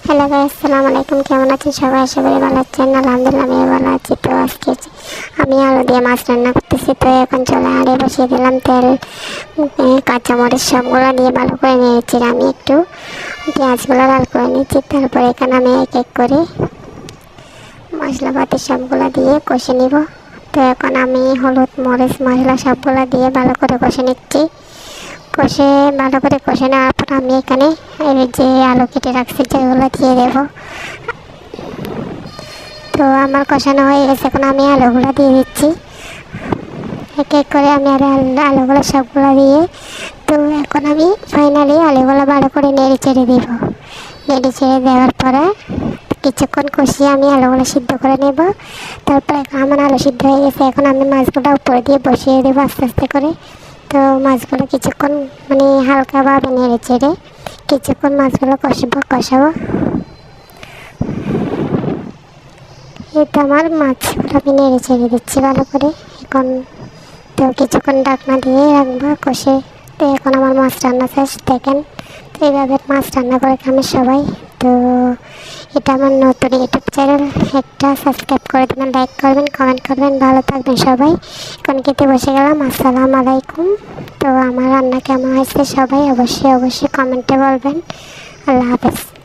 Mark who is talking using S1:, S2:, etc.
S1: Hello guys, আসসালামু আলাইকুম। কেমন আছেন সবাই? আশা করি ভালো আছেন। আলহামদুলিল্লাহ আমি ভালো আছি। তো আজকে আমি আলু দিয়ে মাছ রান্না করতেছি। তো এখন চলে আড়ে বসিয়ে দিলাম তেল, কাঁচামরিচ সবগুলো দিয়ে ভালো করে নিয়েছি। আমি একটু পেঁয়াজগুলো লাল করে নিয়েছি। তারপরে এখানে আমি এক এক করে মশলাপাতি সবগুলো দিয়ে কষে নিব। তো এখন আমি হলুদ মরিচ মশলা সবগুলো দিয়ে ভালো করে কষে নিচ্ছি। কষে ভালো করে কষে নেওয়ার পর আমি এখানে যে আলু কেটে রাখছি যেগুলো দিয়ে দেবো। তো আমার কষানো হয়ে গেছে, এখন আমি আলুগুলো দিয়ে দিচ্ছি। এক এক করে আমি আলুগুলো সবগুলো দিয়ে, তো এখন আমি ফাইনালি আলুগুলো ভালো করে নেড়ে চেড়ে দিব। নেড়ে চেড়ে দেওয়ার পরে কিছুক্ষণ কষিয়ে আমি আলুগুলো সিদ্ধ করে নেব। তারপরে আমার আলু সিদ্ধ হয়ে গেছে, এখন আমি মাছগুলো উপরে দিয়ে বসিয়ে দেবো আস্তে আস্তে করে। তো মাছগুলো কিছুক্ষণ হালকাভাবে নেড়ে চেড়ে কিছুক্ষণ মাছগুলো কষাবো। এটা আমার মাছগুলো আমি নেড়ে চেড়ে দিচ্ছি ভালো করে। এখন তো কিছুক্ষণ ঢাকনা দিয়ে রাখবো কষে। তো এখন আমার মাছ রান্না শেষ, দেখেন। তো এইভাবে মাছ রান্না করে খাবে সবাই। তো এটা আমার নতুন ইউটিউব চ্যানেল, একটা সাবস্ক্রাইব করে দেবেন, লাইক করবেন, কমেন্ট করবেন। ভালো থাকবেন সবাই। এখন খেতে বসে গেলাম। আসসালামু আলাইকুম। তো আমার রান্না কেমন হয়েছে সবাই অবশ্যই কমেন্টে বলবেন। আল্লাহ হাফেজ।